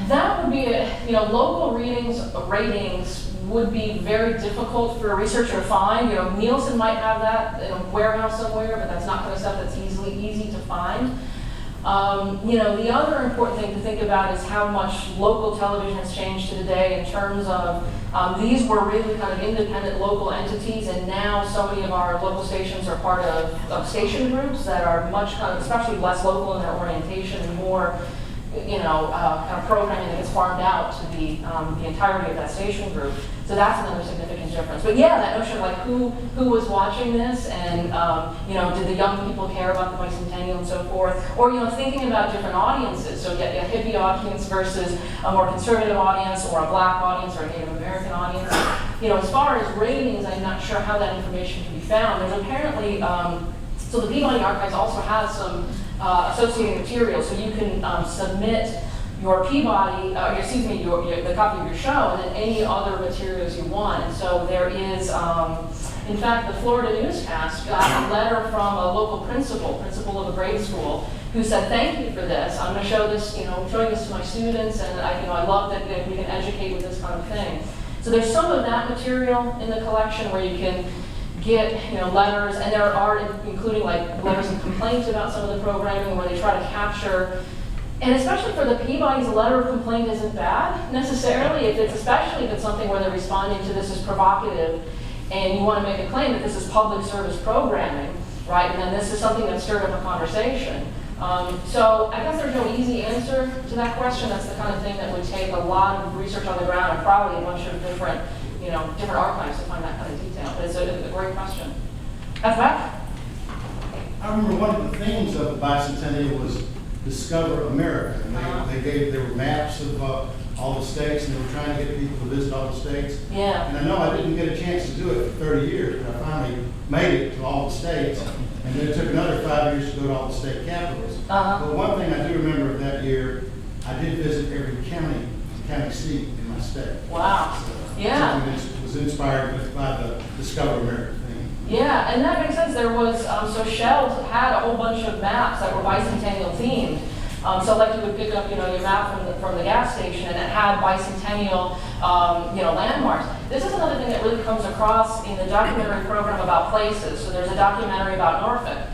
Speaker 2: That would be, local ratings would be very difficult for a researcher to find. Nielsen might have that in a warehouse somewhere, but that's not kind of stuff that's easy to find. The other important thing to think about is how much local television has changed today in terms of these were really kind of independent local entities, and now so many of our local stations are part of station groups that are much especially less local in their orientation and more kind of programming that gets farmed out to the entirety of that station group. So that's another significant difference. But yeah, that notion of like who was watching this, and did the young people care about the Bicentennial and so forth, or thinking about different audiences. So a hippie audience versus a more conservative audience, or a black audience, or a Native American audience. As far as ratings, I'm not sure how that information can be found. There's apparently so the Peabody Archives also has some associated material, so you can submit your Peabody, the copy of your show, and then any other materials you want. And so there is, in fact, the Florida newscast got a letter from a local principal of a grade school, who said, "Thank you for this. I'm going to show this, showing this to my students, and I love that we can educate with this kind of thing." So there's some of that material in the collection where you can get letters, and there are including like letters of complaint about some of the programming where they try to capture. And especially for the Peabodys, a letter of complaint isn't bad necessarily, especially if it's something where they're responding to this as provocative, and you want to make a claim that this is public service programming, right? And then this is something that stirred up a conversation. So I guess there's no easy answer to that question. That's the kind of thing that would take a lot of research on the ground and probably a bunch of different archives to find that kind of detail. But it's a great question. That's Beck?
Speaker 22: I remember one of the themes of the Bicentennial was Discover America. And there were maps of all the states, and they were trying to get people to visit all the states.
Speaker 2: Yeah.
Speaker 22: And I know I didn't get a chance to do it for 30 years, but I finally made it to all the states. And then it took another 5 years to go to all the state capitals. But one thing I do remember of that year, I did visit every county seat in my state.
Speaker 2: Wow.
Speaker 22: So,
Speaker 2: yeah.
Speaker 22: Something that was inspired by the Discover America thing.
Speaker 2: Yeah, and that makes sense. There was, so Shell had a whole bunch of maps that were Bicentennial themed. So like you would pick up, your map from the gas station, and it had Bicentennial, landmarks. this is another thing that really comes across in the documentary program about places. So there's a documentary about Norfolk,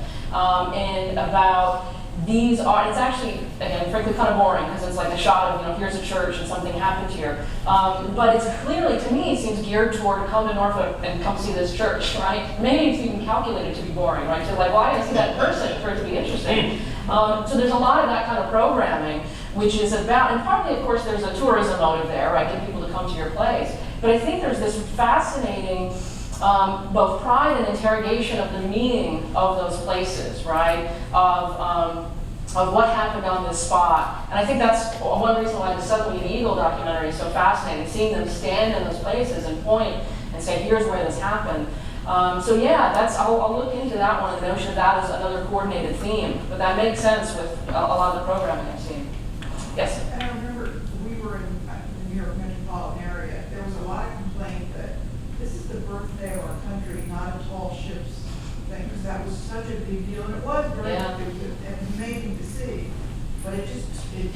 Speaker 2: and about these are, it's actually, again, frankly kind of boring because it's like a shot of, here's a church and something happened here. But it's clearly, to me, it seems geared toward come to Norfolk and come see this church, right? Maybe it's even calculated to be boring, right? So like, well, I gotta see that person for it to be interesting. So there's a lot of that kind of programming, which is about, and partly, of course, there's a tourism motive there, right? Get people to come to your place. But I think there's this fascinating both pride and interrogation of the meaning of those places, right? Of what happened on this spot. And I think that's one reason why the Suddenly an Eagle documentary is so fascinating, seeing them stand in those places and point and say, here's where this happened. So yeah, I'll look into that one, the notion of that as another coordinated theme. But that makes sense with a lot of the programming I've seen. Yes?
Speaker 1: And I remember we were in the New York metropolitan area. There was a lot of complaint that this is the birthday of our country, not a tall ships thing, because that was such a big deal. And it was very amazing to see. But it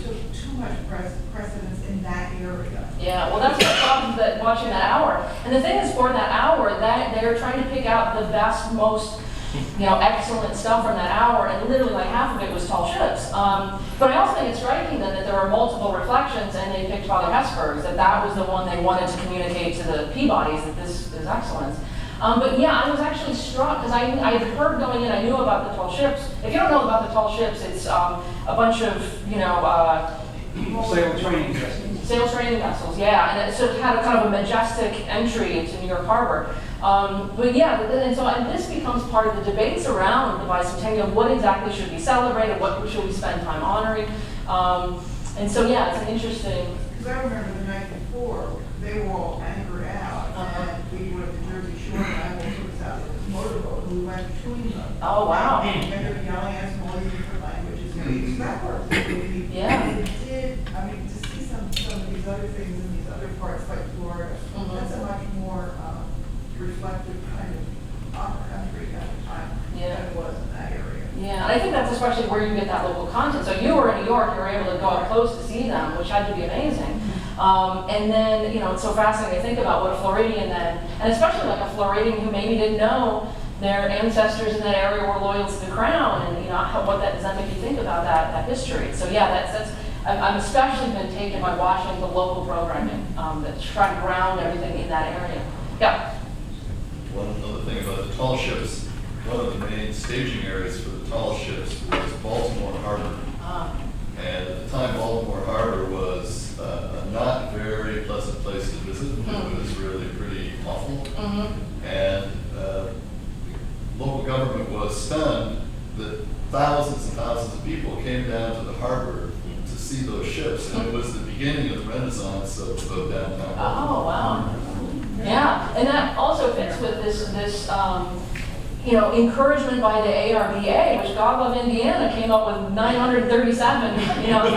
Speaker 1: took too much precedence in that area.
Speaker 2: Yeah, well, that's the problem that watching that hour. And the thing is, for that hour, that they're trying to pick out the best, most excellent stuff from that hour, and literally like half of it was tall ships. But I also think it's striking then that there were multiple reflections, and they picked Father Hesburgh's, that was the one they wanted to communicate to the Peabodys, that this is excellence. But yeah, I was actually struck, because I had heard going in, I knew about the tall ships. If you don't know about the tall ships, it's a bunch of,
Speaker 21: sail training vessels.
Speaker 2: Sail training vessels, yeah, and it sort of had a kind of a majestic entry into New York Harbor. But yeah, and this becomes part of the debates around the bicentennial. What exactly should be celebrated? What should we spend time honoring? And so yeah, it's an interesting.
Speaker 1: Because I remember the night before, they were all anchored out, and we were at the Jersey Shore, and I was out with this motorboat, and we went between them.
Speaker 2: Oh wow!
Speaker 1: And they were yelling at us in all these different languages. That worked.
Speaker 2: Yeah.
Speaker 1: It did. I mean, to see some of these other things in these other parts like Florida, that's a much more reflective kind of country at the time than it was in that area.
Speaker 2: Yeah, and I think that's especially where you get that local content. So you were in New York, you were able to go up close to see them, which had to be amazing. And then, it's so fascinating to think about what a Floridian then, and especially like a Floridian who maybe didn't know their ancestors in that area were loyal to the crown, and what that does that make you think about that history. So yeah, I'm especially been taken by watching the local programming that's trying to ground everything in that area. Yeah.
Speaker 4: One other thing about the tall ships, one of the main staging areas for the tall ships was Baltimore Harbor. And at the time, Baltimore Harbor was a not very pleasant place to visit. It was really pretty awful. And the local government was stunned that thousands and thousands of people came down to the harbor to see those ships. And it was the beginning of the renaissance of downtown Baltimore.
Speaker 2: Oh, wow. Yeah, and that also fits with this encouragement by the ARBA, which God love Indiana came up with 937,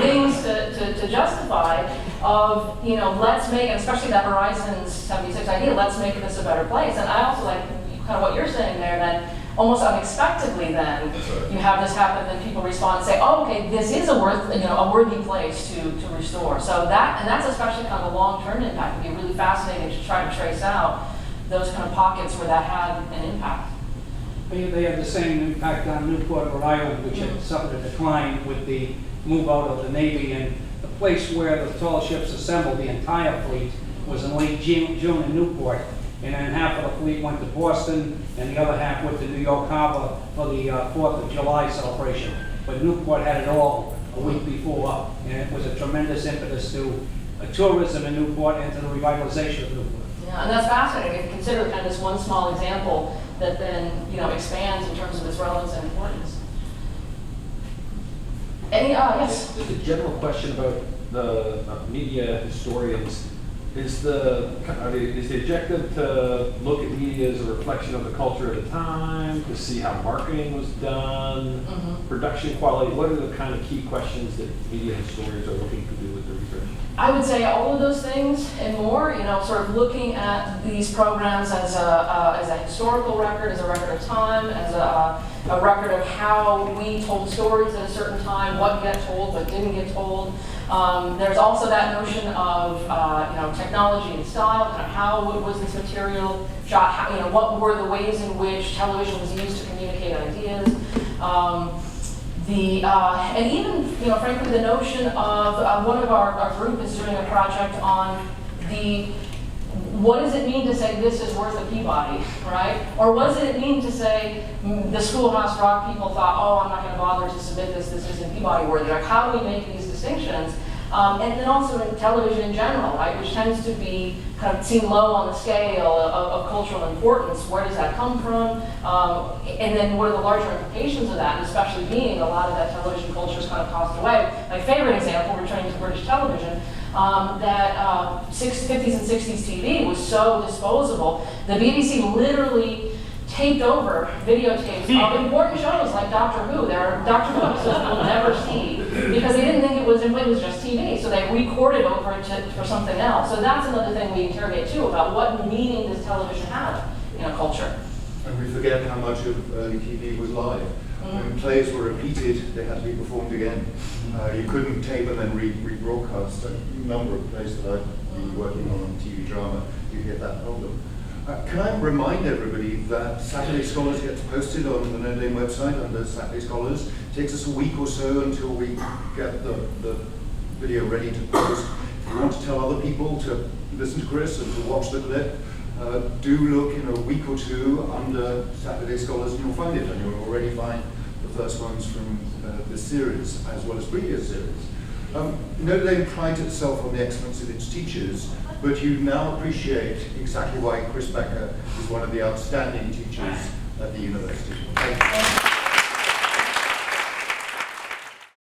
Speaker 2: things to justify of, let's make, and especially that Horizon 76 idea, let's make this a better place. And I also like kind of what you're saying there, that almost unexpectedly then, you have this happen, then people respond and say, oh, okay, this is a worthy place to restore. So that's especially kind of a long-term impact. It'd be really fascinating to try to trace out those kind of pockets where that had an impact.
Speaker 23: They had the same impact on Newport, Rhode Island, which had suffered a decline with the move out of the Navy, and the place where the tall ships assembled, the entire fleet, was in late June in Newport. And then half of the fleet went to Boston, and the other half went to New York Harbor for the 4th of July celebration. But Newport had it all a week before, and it was a tremendous impetus to tourism in Newport and to the revitalization of Newport.
Speaker 2: Yeah, and that's fascinating. If you consider kind of this one small example that then expands in terms of its relevance and importance. Any yes?
Speaker 21: Just a general question about the media historians. Is the objective to look at media as a reflection of the culture of the time, to see how marketing was done, production quality? What are the kind of key questions that media historians are looking to do with their research?
Speaker 2: I would say all of those things and more, sort of looking at these programs as a historical record, as a record of time, as a a record of how we told stories at a certain time, what get told, what didn't get told. There's also that notion of technology and style, kind of how was this material shot, how, what were the ways in which television was used to communicate ideas. And even, frankly, the notion of one of our group is doing a project on what does it mean to say this is worth a Peabody, right? Or what does it mean to say the Schoolhouse Rock people thought, oh, I'm not going to bother to submit this isn't Peabody worthy. Like, how do we make these distinctions? And then also in television in general, right, which tends to be kind of seen low on the scale of cultural importance. Where does that come from? And then what are the larger implications of that, and especially being a lot of that television culture has kind of passed away. My favorite example, returning to British television, that 50s and 60s TV was so disposable. The BBC literally taped over videotapes of important shows like Doctor Who. There are Doctor Who episodes we'll never see because they didn't think it was just TV, so they recorded over it for something else. So that's another thing we interrogate too, about what meaning does television have in a culture.
Speaker 3: And we forget how much of early TV was live. When plays were repeated, they had to be performed again. You couldn't tape and then rebroadcast. A number of plays that I've been working on TV drama, you hit that problem. Can I remind everybody that Saturday Scholars gets posted on the Notre Dame website under Saturday Scholars. It takes us a week or so until we get the video ready to post. If you want to tell other people to listen to Chris and to watch the clip, do look in a week or two under Saturday Scholars and you'll find it, and you'll already find the first ones from this series as well as previous series. Notre Dame prides itself on the excellence of its teachers, but you now appreciate exactly why Chris Becker is one of the outstanding teachers at the university. Thank you.